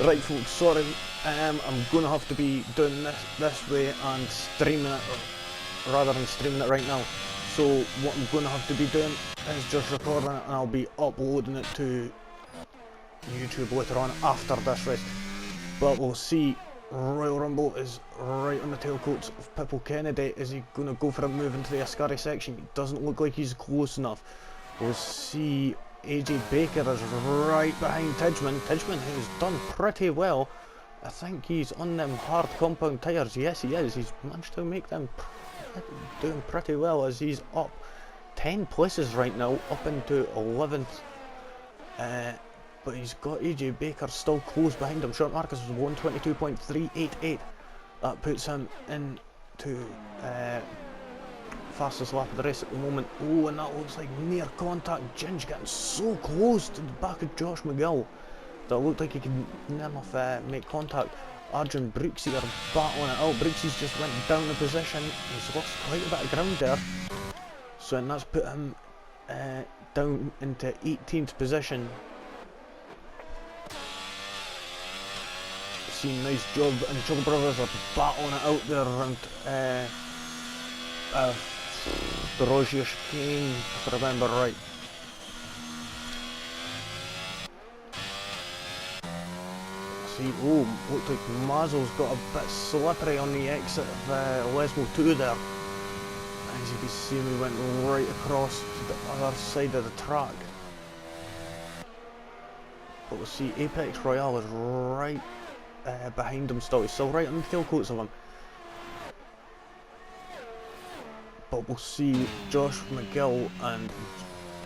Right folks, sorry, I'm going to have to be doing this way and streaming it, rather than streaming it right now. So what I'm going to have to be doing is just recording it, and I'll be uploading it to YouTube later on after this race. But we'll see. Royal Rumble is right on the tailcoats of Pippo Kennedy. Is he going to go for a move into the Ascari section? It doesn't look like he's close enough. We'll see. AJ Baker is right behind Tidgeman. Tidgeman, who's done pretty well. I think he's on them hard compound tyres. Yes, he is. He's managed to make them doing pretty well, as he's up 10 places right now, up into 11th. But he's got AJ Baker still close behind him. Short Marcus is 122.388. That puts him into fastest lap of the race at the moment. Oh, and that looks like near contact. Ginge getting so close to the back of Josh McGill that it looked like he could near enough make contact. Arjun Brooksy are battling it out. Brooksy's just went down a position. He's lost quite a bit of ground there. So and that's put him down into 18th position. See, nice job, and Chuckle Brothers are battling it out there around the Rozier chicane, if I remember right. See, oh, looked like Mazel's got a bit slippery on the exit of Lesmo 2 there. As you can see, we went right across to the other side of the track. But we'll see, Apex Royale is right behind him still. He's still right on the tailcoats of him. But we'll see Josh McGill, and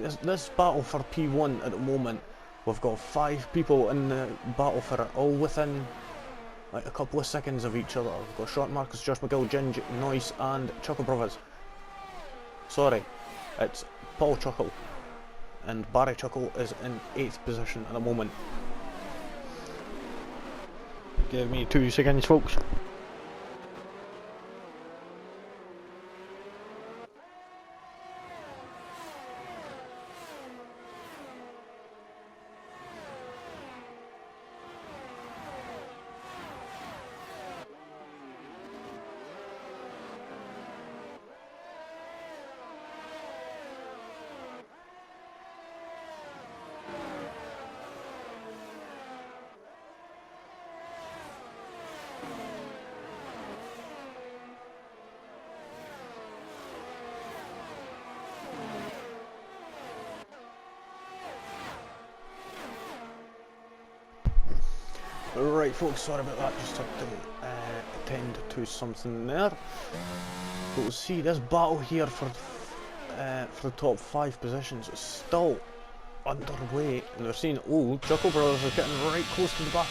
this battle for P1 at the moment, we've got 5 people in the battle for it, all within like a couple of seconds of each other. We've got Short Marcus, Josh McGill, Ginge, Noise and Chuckle Brothers. Sorry, it's Paul Chuckle, and Barry Chuckle is in 8th position at the moment. Give me 2 seconds folks. Right folks, sorry about that, just had to attend to something there. But we'll see, this battle here for the top 5 positions is still underway, and we're seeing, oh, Chuckle Brothers are getting right close to the back.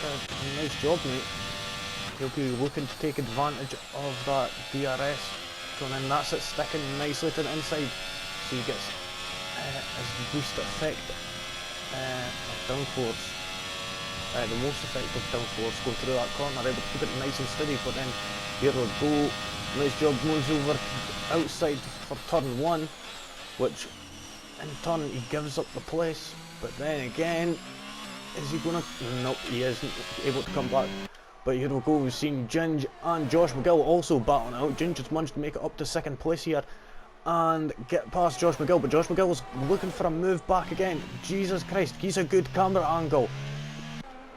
Nice job mate. He'll be looking to take advantage of that DRS going in. That's it, sticking nicely to the inside, so he gets his least effect of downforce. The most effective downforce going through that corner, able to keep it nice and steady. But then here we go, nice job, moves over outside for turn 1, which in turn he gives up the place. But then again, is he gonna? Nope, he isn't able to come back. But here we go, we've seen Ginge and Josh McGill also battling out. Ginge has managed to make it up to 2nd place here and get past Josh McGill, but Josh McGill is looking for a move back again. Jesus Christ, he's a good camera angle.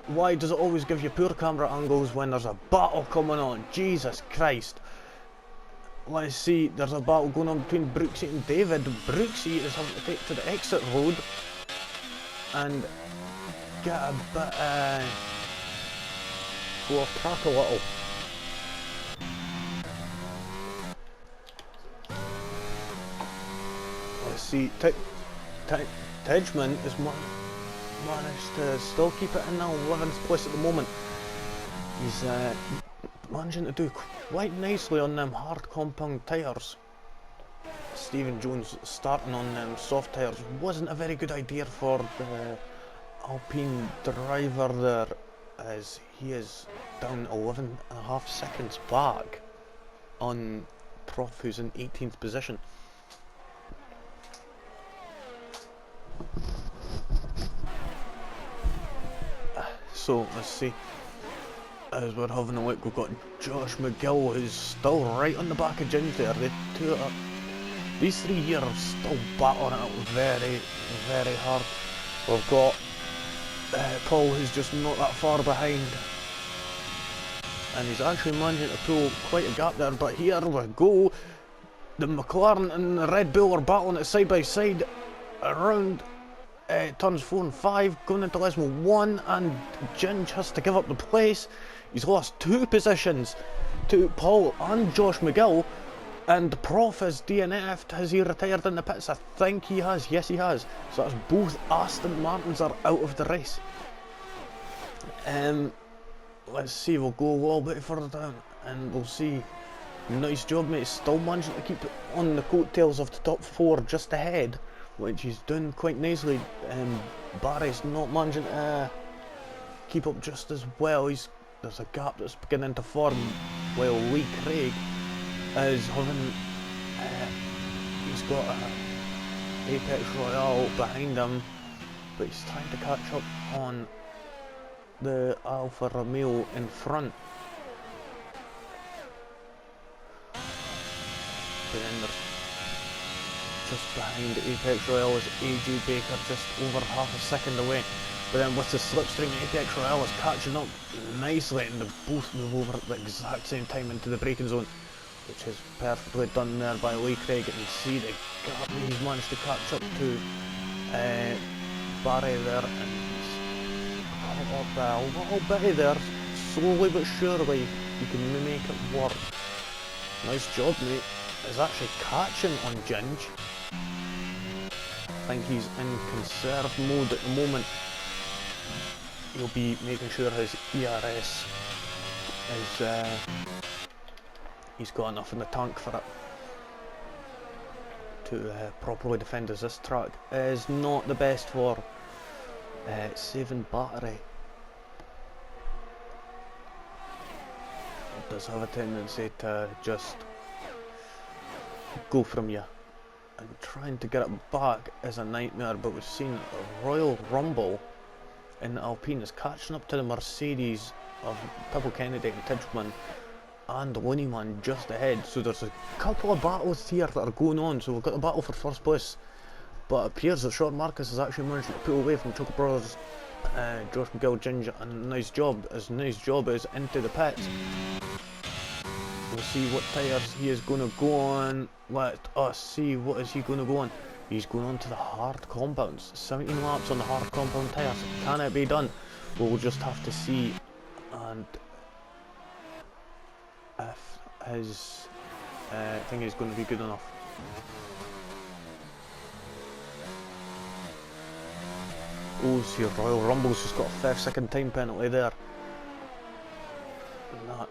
Why does it always give you poor camera angles when there's a battle coming on? Jesus Christ. Let's see, there's a battle going on between Brooksy and David. Brooksy is having to take to the exit road and get a bit go off track a little. Let's see, Tidgeman is managed to still keep it in the 11th place at the moment. He's managing to do quite nicely on them hard compound tyres. Stephen Jones starting on them soft tyres wasn't a very good idea for the Alpine driver there, as he is down 11.5 seconds back on Prof, who's in 18th position. So let's see. As we're having a look, we've got Josh McGill, who's still right on the back of Ginge there. These three here are still battling it very, very hard. We've got Paul, who's just not that far behind. And he's actually managing to pull quite a gap there, but here we go. The McLaren and the Red Bull are battling it side by side around turns 4 and 5, going into Lesmo 1, and Ginge has to give up the place. He's lost 2 positions to Paul and Josh McGill, and the Prof has DNF'd. Has he retired in the pits? I think he has. Yes, he has. So that's both Aston Martins are out of the race. Let's see, we'll go a little bit further down and we'll see. Nice job, mate. Still managing to keep on the coattails of the top 4 just ahead, which he's doing quite nicely. Barry's not managing to keep up just as well. There's a gap that's beginning to form, while Lee Craig is having he's got a Apex Royale behind him, but he's trying to catch up on the Alfa Romeo in front. But then there's just behind Apex Royale is AJ Baker, just over half a second away. But then with the slipstream, Apex Royale is catching up nicely, and they both move over at the exact same time into the braking zone, which is perfectly done there by Lee Craig. And you see the gap he's managed to catch up to Barry there, and he's caught up there a little bit there. Slowly but surely you can make it work. Nice job, mate. Is actually catching on Ginge. I think he's in conserve mode at the moment. He'll be making sure his ERS is he's got enough in the tank for it to properly defend, as this track is not the best for saving battery. It does have a tendency to just go from you, and trying to get it back is a nightmare. But we've seen a Royal Rumble in the Alpine is catching up to the Mercedes of Pibble Kennedy and Tidgman and Looneyman just ahead. So there's a couple of battles here that are going on. So we've got the battle for first place, but it appears that Sean Marcus has actually managed to pull away from Choco Brothers, Josh McGill, Ginge, and nice job is into the pits. We'll see what tyres he is going to go on. Let us see, what is he going to go on? He's going on to the hard compounds. 17 laps on the hard compound tyres. Can it be done? We'll just have to see. And if his thing is going to be good enough. Oh, see, Royal Rumble's just got a 5-second time penalty there. And that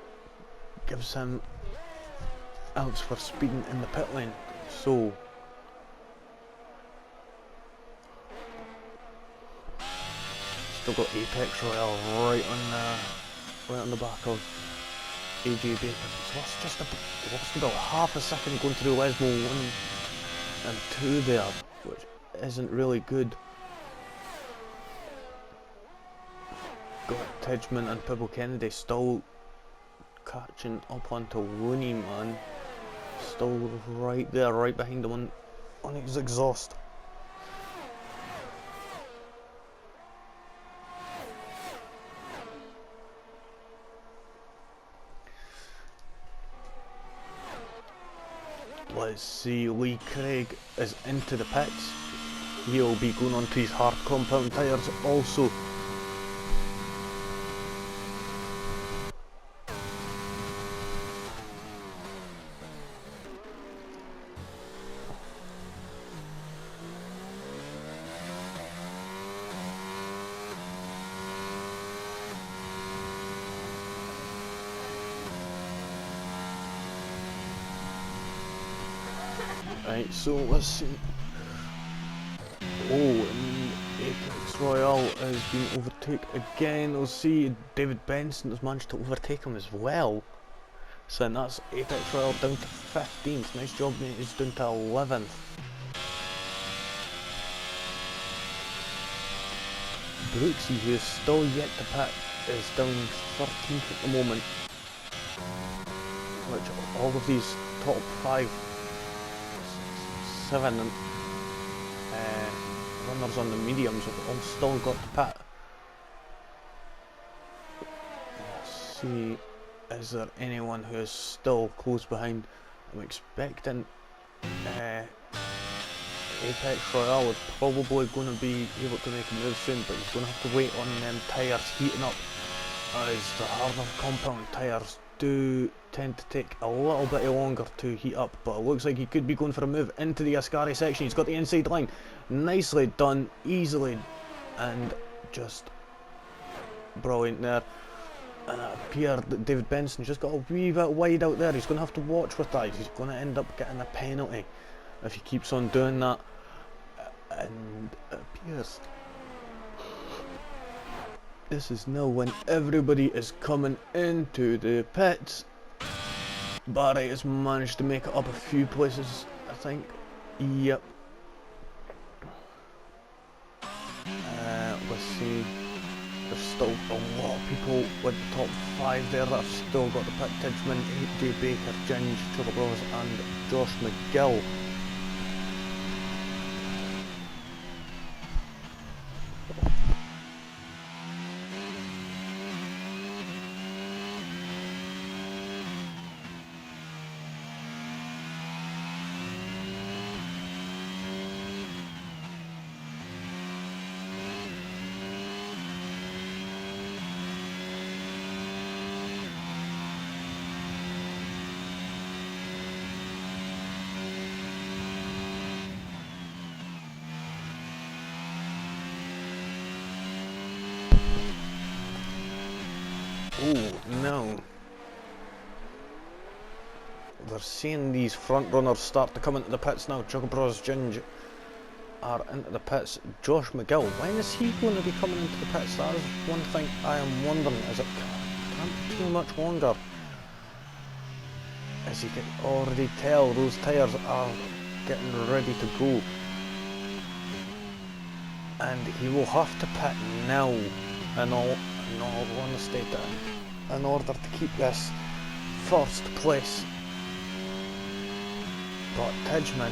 gives him outs for speeding in the pit lane. So still got Apex Royale right on the back of AJ Baker. He's lost about half a second going through Lesmo 1 and 2 there, which isn't really good. Got Tidgman and Pibble Kennedy still catching up onto Looneyman, still right there, right behind him on his exhaust. Let's see, Lee Craig is into the pits. He'll be going on to his hard compound tyres also. Right, so let's see. Oh, and Apex Royale has been overtaken again. We'll see David Benson has managed to overtake him as well. So then that's Apex Royale down to 15th. Nice job, mate. He's down to 11th. Brooksy, who is still yet to pit, is down 13th at the moment. Which all of these top 5, 7 runners on the mediums have all still got to pit. Let's see, is there anyone who is still close behind? I'm expecting Apex Royale is probably going to be able to make a move soon, but he's going to have to wait on them tyres heating up, as the harder compound tyres do tend to take a little bit longer to heat up. But it looks like he could be going for a move into the Ascari section. He's got the inside line, nicely done, easily, and just brilliant there. And it appeared that David Benson just got a wee bit wide out there. He's going to have to watch with that. He's going to end up getting a penalty if he keeps on doing that. And it appears this is now when everybody is coming into the pits. Barry has managed to make it up a few places, I think. Yep. Let's see. There's still a lot of people with the top 5 there that have still got the pit. Tidgeman, AJ Baker, Ginge, Chuba Bros and Josh McGill. Oh no. They're seeing these front runners start to come into the pits now. Chuba Bros, Ginge are into the pits. Josh McGill, when is he going to be coming into the pits? That is one thing I am wondering. Is it can't be too much longer? As you can already tell, those tyres are getting ready to go. And he will have to pit now in all honesty in order to keep this first place. But Tidgeman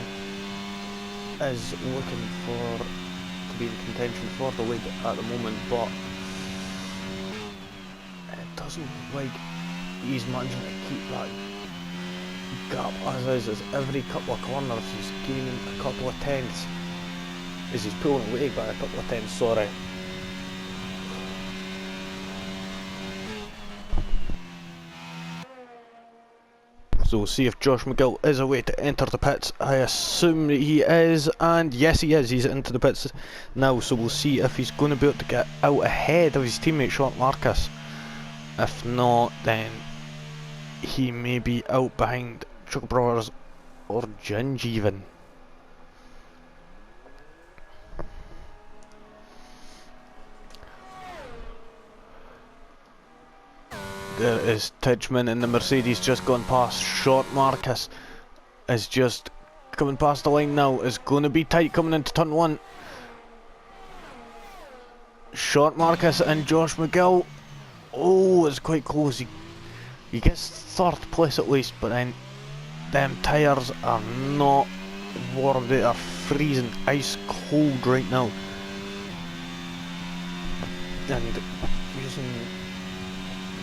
is looking to be in contention for the lead at the moment, but it doesn't look like he's managing to keep that gap as every couple of corners he's gaining a couple of tenths. As he's pulling away by a couple of tenths, sorry. So we'll see if Josh McGill is a way to enter the pits. I assume that he is, and yes he is, he's into the pits now, so we'll see if he's going to be able to get out ahead of his teammate Sean Marcus. If not, then he may be out behind Chuba Bros or Ginge even. There is Tidgeman in the Mercedes, just gone past. Short Marcus is just coming past the line now. It's going to be tight coming into turn 1. Short Marcus and Josh McGill. Oh, it's quite close. He gets 3rd place at least, but then them tyres are not warm. They are freezing, ice cold right now. And using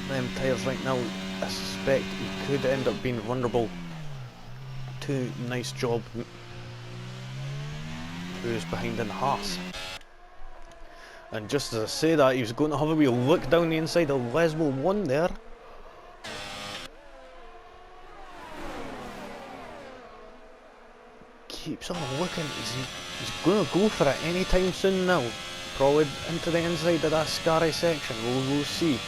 them tyres right now, I suspect he could end up being vulnerable to nice job who's behind in Haas. And just as I say that, he was going to have a wee look down the inside of Leswell 1 there. Keeps on looking, he's going to go for it anytime soon now. Probably into the inside of that Ascari section, we'll see.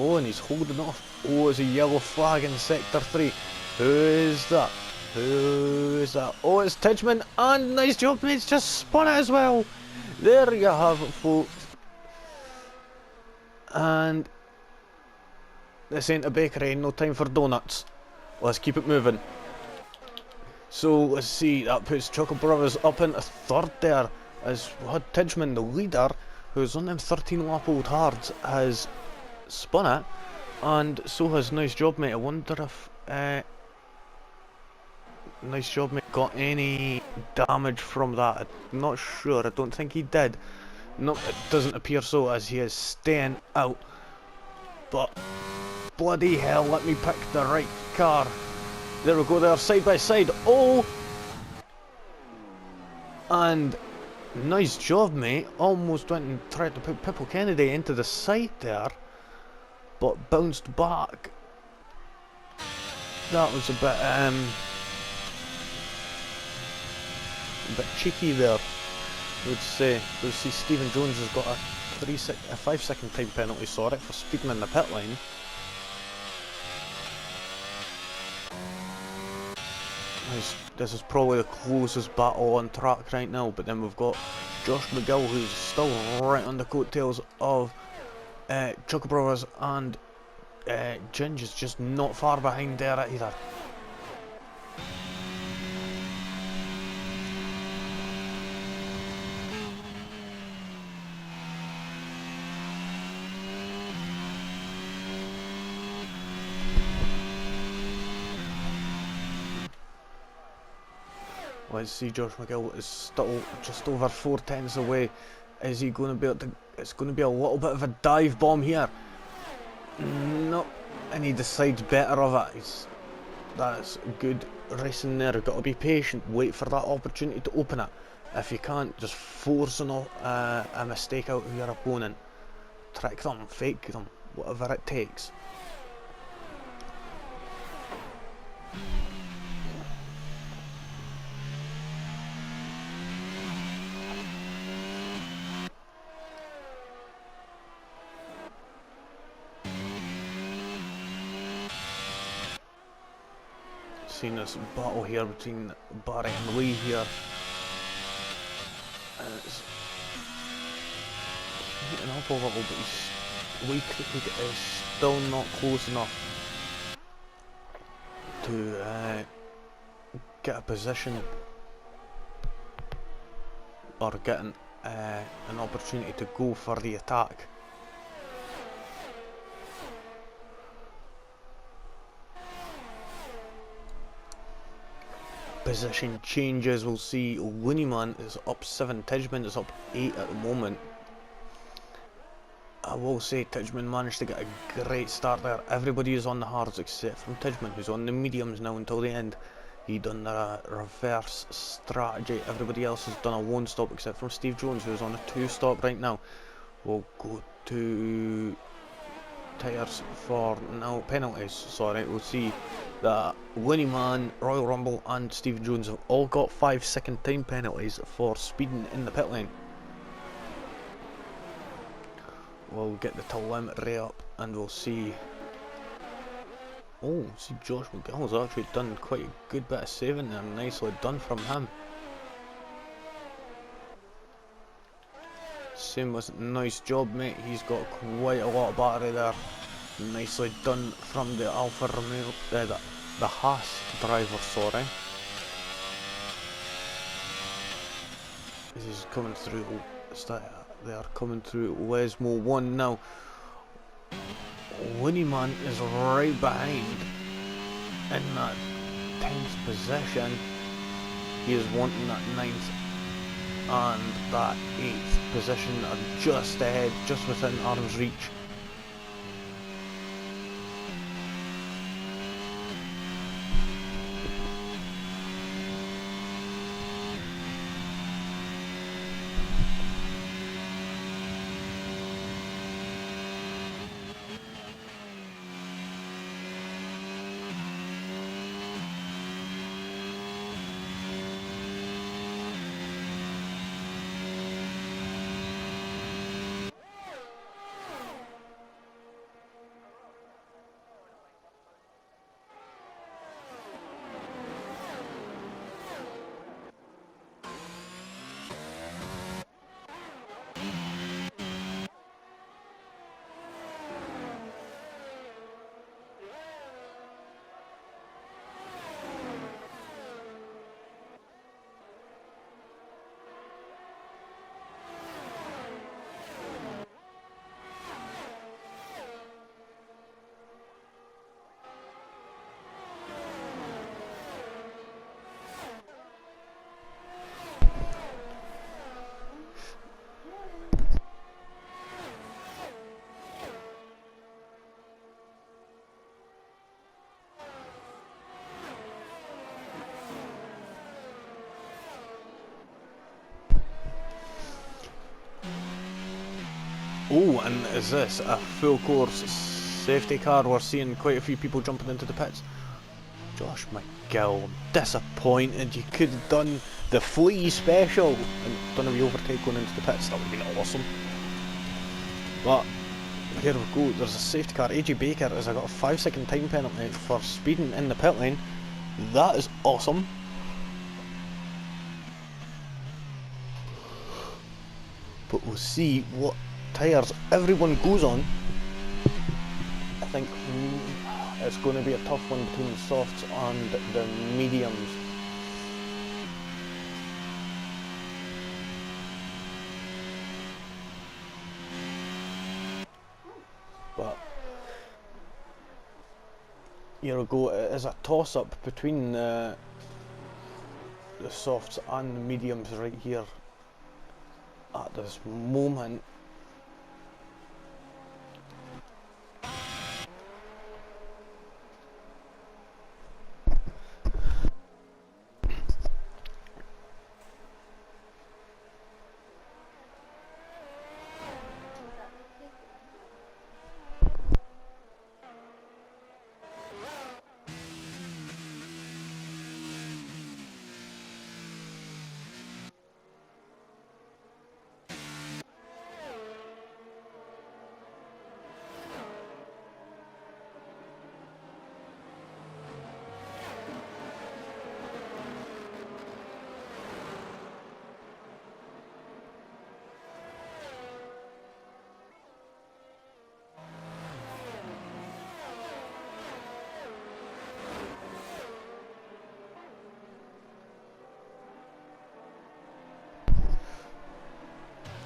Oh, and he's holding off. Oh, it's a yellow flag in sector 3. Who is that? Who is that? Oh, it's Tidgeman, and nice job, mates, just spun it as well. There you have it, folks. And this ain't a bakery, no time for donuts. Let's keep it moving. So let's see, that puts Chuba Bros up into 3rd there as Tidgeman, the leader, who's on them 13 lap old hards, has spun it, and so has Nice Job Mate. I wonder if Nice Job Mate got any damage from that. I'm not sure, I don't think he did. No, it doesn't appear so, as he is staying out. But bloody hell, let me pick the right car. There we go, they're side by side. Oh! And Nice Job Mate almost went and tried to put Pippo Kennedy into the side there, but bounced back. That was a bit cheeky there, I would say. We'll see Stephen Jones has got a 5-second time penalty, sorry, for speeding in the pit lane. This is probably the closest battle on track right now, but then we've got Josh McGill, who's still right on the coattails of Chucker Brothers, and Ginge is just not far behind there either. Let's see, Josh McGill is still just over 4/10 away. Is he going to be able to... It's going to be a little bit of a dive bomb here. No, and he decides better of it. That's good racing there. You've got to be patient, wait for that opportunity to open it. If you can't, just force a mistake out of your opponent. Trick them, fake them, whatever it takes. Seen this battle here between Barry and Lee here, and it's heating up a little, but Lee is still not close enough to get a position or get an opportunity to go for the attack. Position changes, we'll see Looneyman is up 7, Tidgeman is up 8 at the moment. I will say Tidgeman managed to get a great start there. Everybody is on the hards except from Tidgeman, who's on the mediums now until the end. He done the reverse strategy. Everybody else has done a 1-stop except from Steve Jones, who's on a 2-stop right now. We'll go to tyres for now, penalties, sorry. We'll see that Looneyman, Royal Rumble and Stephen Jones have all got 5-second time penalties for speeding in the pit lane. We'll get the telemetry up and we'll see. Oh, see, Josh McGill's actually done quite a good bit of saving there, nicely done from him. Same with Nice Job Mate, he's got quite a lot of battery there. Nicely done from the Alfa Romeo, the Haas driver, sorry. This is coming through, they are coming through Lesmo 1 now. Looneyman is right behind in that 10th position. He is wanting that 9th and that 8th position are just ahead, just within arm's reach. Oh, and is this a full course safety car? We're seeing quite a few people jumping into the pits. Josh McGill, I'm disappointed. You could have done the flea special and done a wee overtake going into the pits. That would have been awesome. But here we go. There's a safety car. AJ Baker has got a 5-second time penalty for speeding in the pit lane. That is awesome. But we'll see what tyres everyone goes on. I think it's going to be a tough one between the softs and the mediums. But here we go. It is a toss-up between the softs and the mediums right here at this moment.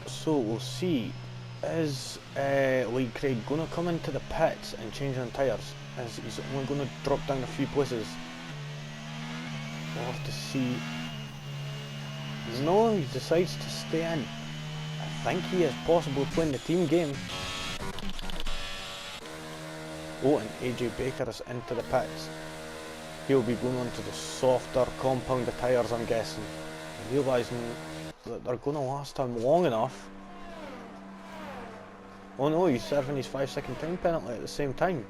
So we'll see, is Lee Craig going to come into the pits and change on tyres? Is he's only going to drop down a few places? We'll have to see. No, he decides to stay in. I think he is possibly playing the team game. Oh, and AJ Baker is into the pits. He'll be going on to the softer compounded tyres, I'm guessing, realising that they're going to last him long enough. Oh no, he's serving his 5-second time penalty at the same time.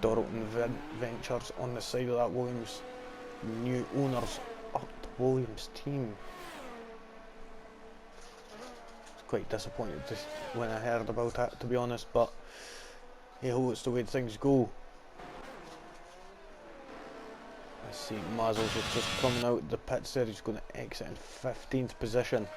Doralton Ventures on the side of that Williams. New owners up the Williams team. I was quite disappointed when I heard about that, to be honest, but hey ho, it's the way things go. I see Mazzles is just coming out the pits there. He's going to exit in 15th position.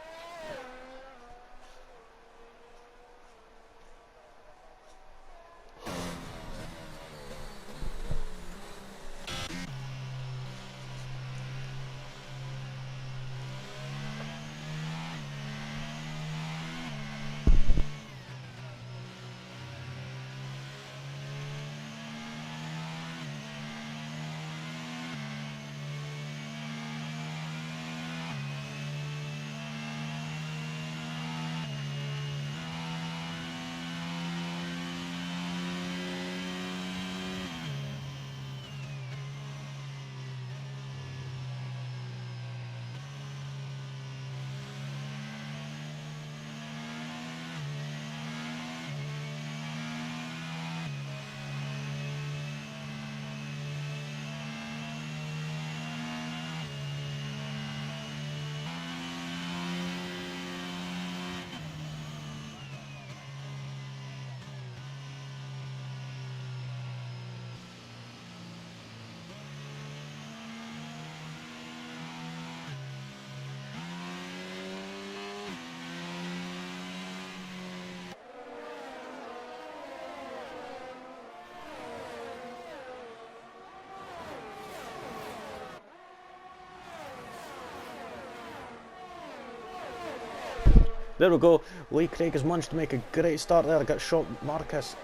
There we go. Lee Craig has managed to make a great start there. Got shot. Marcus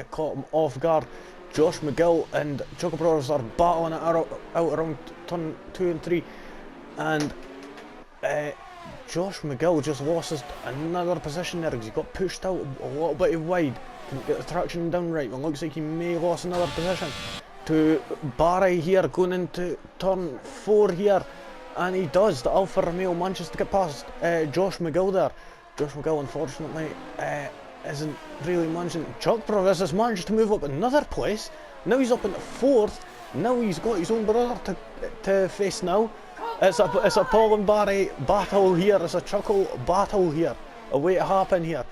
caught him off guard. Josh McGill and Chuckle Brothers are battling it out around turn 2 and 3. And Josh McGill just lost another position there because he got pushed out a little bit wide. Couldn't get the traction down right. It looks like he may have lost another position to Barry here going into turn 4 here. And he does. The Alfa Romeo manages to get past Josh McGill there. Josh McGill, unfortunately, isn't really managing. Chuck Brothers has managed to move up another place. Now he's up into 4th. Now he's got his own brother to face now. It's a Paul and Barry battle here. It's a Chuckle battle here. A way to happen here.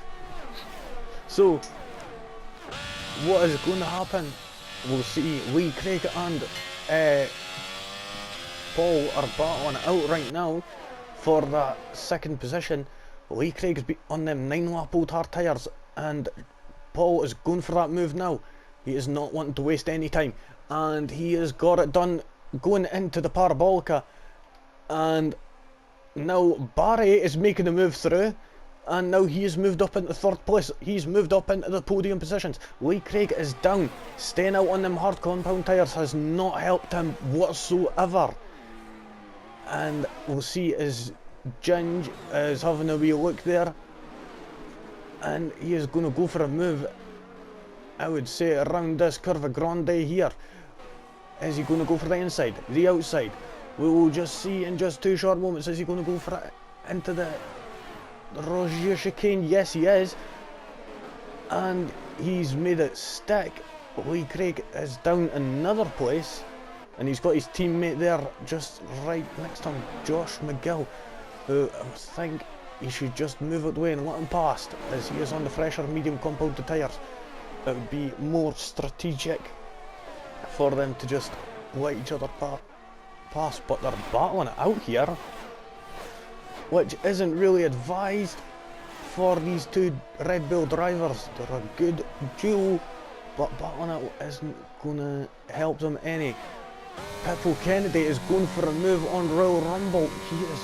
So, what is going to happen? We'll see. Lee Craig and Paul are battling it out right now for that 2nd position. Lee Craig's on them 9-lap old hard tyres, and Paul is going for that move now. He is not wanting to waste any time, and he has got it done going into the Parabolica. And now Barry is making a move through, and now he has moved up into 3rd place. He's moved up into the podium positions. Lee Craig is down. Staying out on them hard compound tyres has not helped him whatsoever. And we'll see as Ginge is having a wee look there, and he is going to go for a move, I would say, around this Curva Grande here. Is he going to go for the inside, the outside? We will just see in just 2 short moments. Is he going to go for it into the Rogier chicane? Yes, he is. And he's made it stick. Lee Craig is down another place, and he's got his teammate there just right next to him, Josh McGill, who I think he should just move out the way and let him past, as he is on the fresher medium compounded tyres. It would be more strategic for them to just let each other pass, but they're battling it out here, which isn't really advised for these 2 Red Bull drivers. They're a good duo, but battling it isn't going to help them any. Pitbull Kennedy is going for a move on Royal Rumble. He is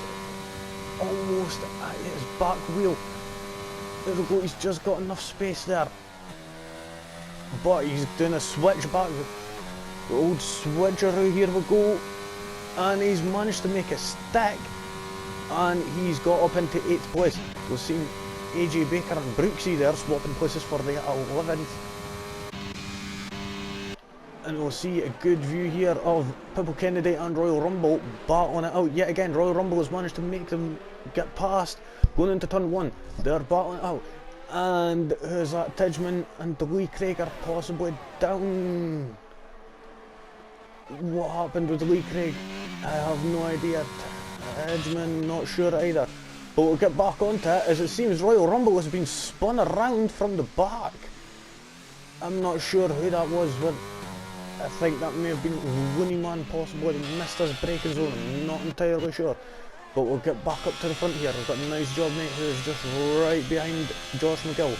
almost at his back wheel. There we go, he's just got enough space there. But he's doing a switch back. The old switcheroo, here we go. And he's managed to make a stick. And he's got up into 8th place. We've seen AJ Baker and Brooksy there swapping places for the 11th. And we'll see a good view here of Pitbull Kennedy and Royal Rumble battling it out yet again. Royal Rumble has managed to make them get past. Going into turn 1, they're battling it out. And who's that? Tidgeman and Lee Craig are possibly down. What happened with Lee Craig? I have no idea. Tidgeman, not sure either. But we'll get back onto it, as it seems Royal Rumble has been spun around from the back. I'm not sure who that was with. I think that may have been Looney Man, possibly missed his braking zone. I'm not entirely sure. But we'll get back up to the front here. We've got a nice job mate who is just right behind Josh McGill.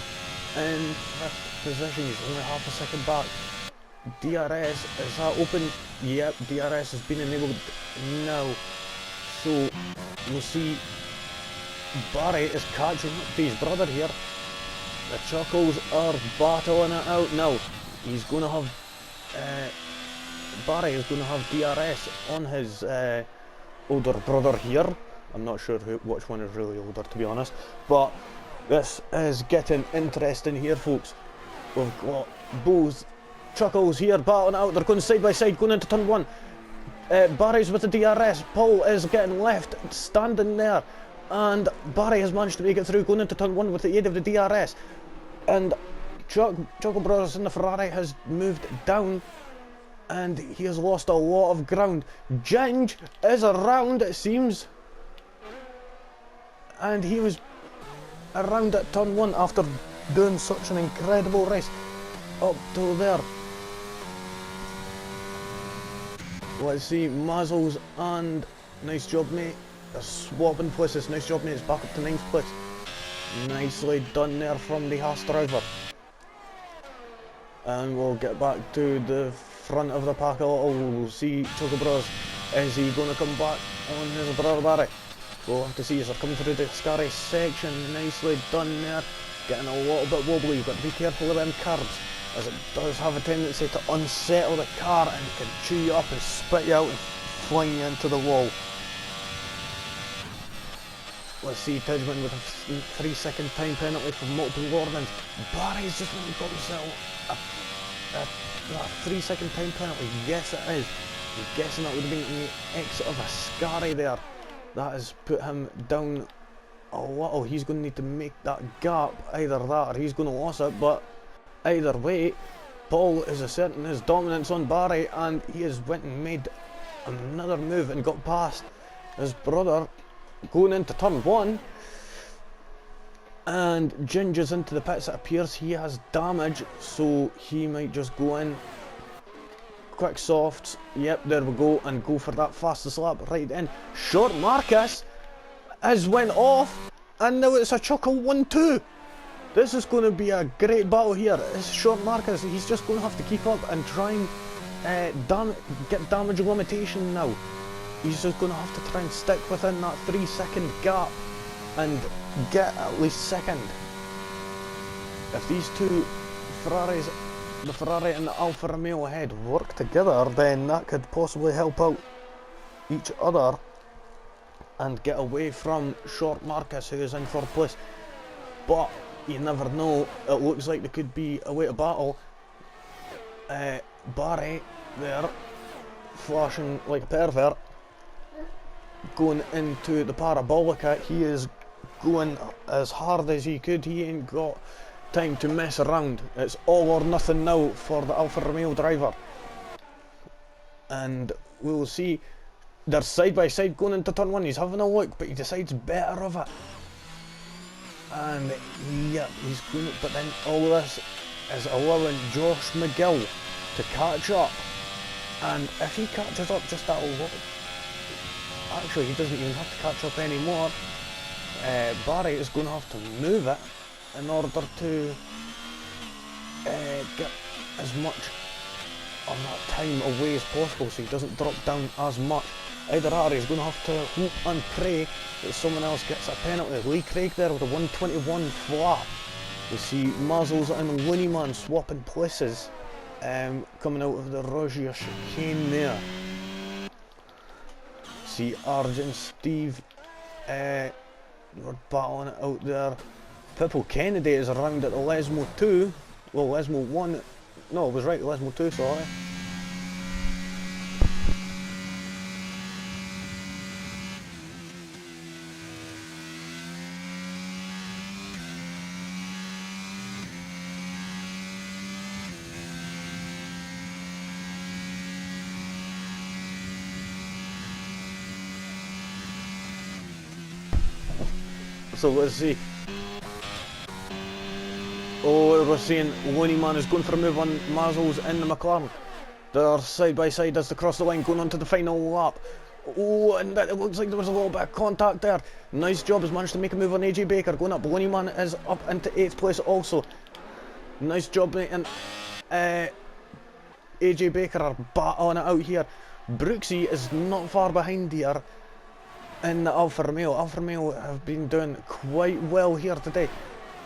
In 5th position, he's only half a second back. DRS, is that open? Yep, DRS has been enabled now. So, we'll see Barry is catching up to his brother here. The Chuckles are battling it out now. He's going to have, Barry is going to have DRS on his older brother here. I'm not sure which one is really older, to be honest. But this is getting interesting here, folks. We've got both Chuckles here battling out. They're going side by side, going into turn 1. Barry's with the DRS. Paul is getting left, standing there. And Barry has managed to make it through, going into turn 1 with the aid of the DRS. And Chuckle Brothers in the Ferrari has moved down. And he has lost a lot of ground. Ginge is around, it seems. And he was around at turn 1 after doing such an incredible race up till there. Let's see, Mazzles and nice job mate. They're swapping places. Nice job mate, it's back up to 9th place. Nicely done there from the Haas driver. And we'll get back to the front of the pack a little. We'll see Chuckle Bros. Is he going to come back on his brother Barry? We'll have to see as they're coming through the Scary section. Nicely done there. Getting a little bit wobbly. You've got to be careful of them curbs, as it does have a tendency to unsettle the car and can chew you up and spit you out and fling you into the wall. Let's see, Tidgeman with a 3-second time penalty for multiple warnings. Barry's just really got himself a 3-second time penalty. Yes, it is. I'm guessing that would have been in the exit of a Scary there. That has put him down a little. He's going to need to make that gap. Either that or he's going to lose it, but either way, Paul is asserting his dominance on Barry, and he has went and made another move and got past his brother going into turn 1. And Ginger's into the pits. It appears he has damage, so he might just go in. Quick softs, yep, there we go, and go for that fastest lap right in. Short Marcus has went off, and now it's a chuckle 1-2. This is going to be a great battle here. It's Short Marcus, he's just going to have to keep up and try and get damage limitation now. He's just going to have to try and stick within that 3-second gap and get at least second. If these two Ferraris, the Ferrari and the Alfa Romeo ahead, work together, then that could possibly help out each other and get away from Short Marcus, who is in 4th place. But you never know, it looks like there could be a way to battle. Barry there, flashing like a pervert, going into the Parabolica. He is going as hard as he could. He ain't got time to mess around. It's all or nothing now for the Alfa Romeo driver. And we'll see. They're side by side going into turn 1. He's having a look, but he decides better of it. And yeah, he's going to, but then all of this is allowing Josh McGill to catch up. And if he catches up just that little, actually he doesn't even have to catch up anymore. Barry is going to have to move it in order to get as much of that time away as possible, so he doesn't drop down as much. Either that or he's going to have to hope and pray that someone else gets a penalty. Lee Craig there with a 121 flat. We see Mazzles and Looneyman swapping places, coming out of the Rogier chicane there. See RJ and Steve we're battling it out there. Pippo Kennedy is around at the Lesmo 2. Well, Lesmo 1. No, I was right, Lesmo 2, sorry. So let's see. Oh, we're seeing Looneyman is going for a move on Mazzles in the McLaren. They're side by side as they cross the line, going on to the final lap. Oh, and it looks like there was a little bit of contact there. Nice job, has managed to make a move on AJ Baker, going up. Looneyman is up into 8th place also. Nice job, mate, and AJ Baker are battling it out here. Brooksy is not far behind here in the Alfa Romeo. Alfa Romeo have been doing quite well here today.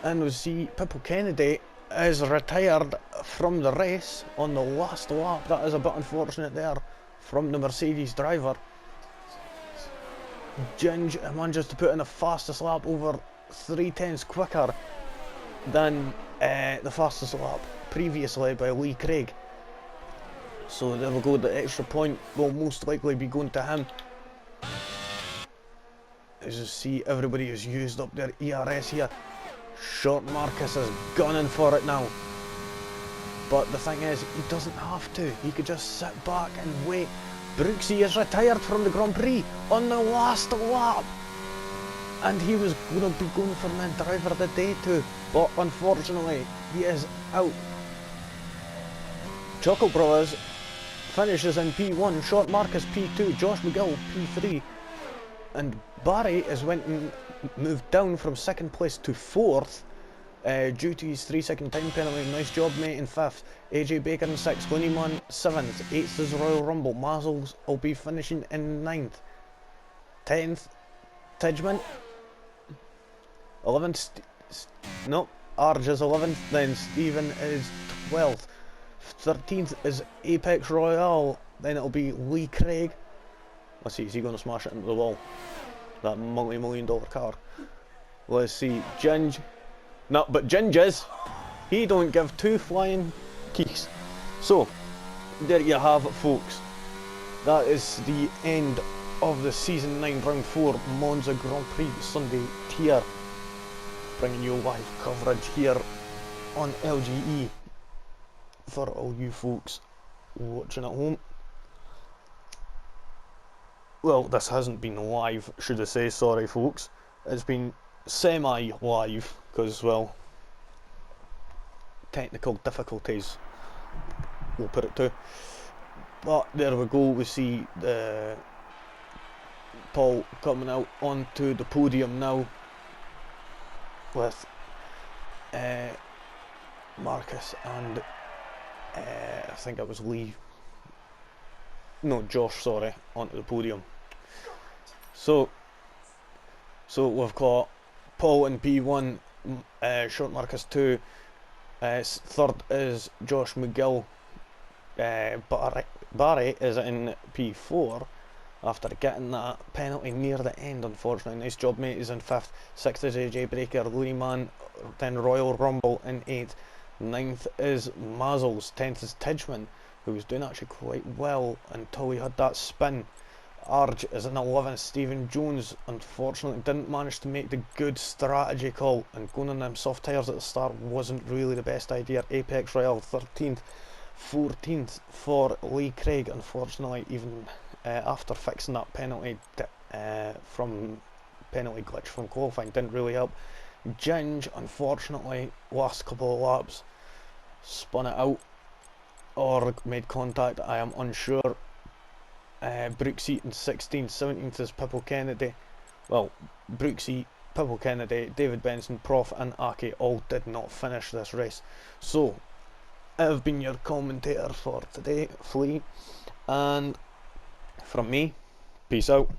And we see Pippo Kennedy is retired from the race on the last lap. That is a bit unfortunate there from the Mercedes driver. Ginge manages to put in the fastest lap, over 3/10 quicker than the fastest lap previously by Lee Craig. So there we go, the extra point will most likely be going to him. As you see, everybody has used up their ERS here. Short Marcus is gunning for it now. But the thing is, he doesn't have to. He could just sit back and wait. Brooksy is retired from the Grand Prix on the last lap. And he was going to be going for the driver of the day too. But unfortunately, he is out. Chuckle Brothers finishes in P1. Short Marcus P2. Josh McGill P3. And Barry has went and moved down from 2nd place to 4th due to his 3-second time penalty. Nice job, mate, in 5th. AJ Baker in 6th. Looneyman 7th. 8th is Royal Rumble. Mazzles will be finishing in 9th. 10th, Tidgman. 11th, no, Arj is 11th. Then Stephen is 12th. 13th is Apex Royale. Then it'll be Lee Craig. Let's see, is he going to smash it into the wall? That multi-million-dollar car. Let's see, Ginge. No, but Ginges, he don't give two flying keys. So, there you have it, folks. That is the end of the Season 9 Round 4 Monza Grand Prix Sunday tier, bringing you live coverage here on LGE for all you folks watching at home. Well, this hasn't been live, should I say, sorry folks. It's been semi-live, because, well, technical difficulties, we'll put it to. But there we go, we see Paul coming out onto the podium now with Marcus and I think it was Josh, sorry, onto the podium. So we've got Paul in P1, Short Marcus 2, third is Josh McGill, Barry is in P4 after getting that penalty near the end, unfortunately. Nice job, mate. He's in 5th. 6th is AJ Breaker, Lehman, then Royal Rumble in 8th. 9th is Mazzles, 10th is Tidgeman, who was doing actually quite well until he had that spin. Arj is in 11th. Stephen Jones unfortunately didn't manage to make the good strategy call, and going on them soft tyres at the start wasn't really the best idea. Apex Royal 13th. 14th for Lee Craig, unfortunately, even after fixing that penalty from penalty glitch from qualifying, didn't really help. Ginge, unfortunately, last couple of laps spun it out or made contact, I am unsure. Brooksy in 16th, 17th is Pippo Kennedy. Well, Brooksy, Pippo Kennedy, David Benson, Prof and Aki all did not finish this race. So I've been your commentator for today, Flea, and from me, peace out.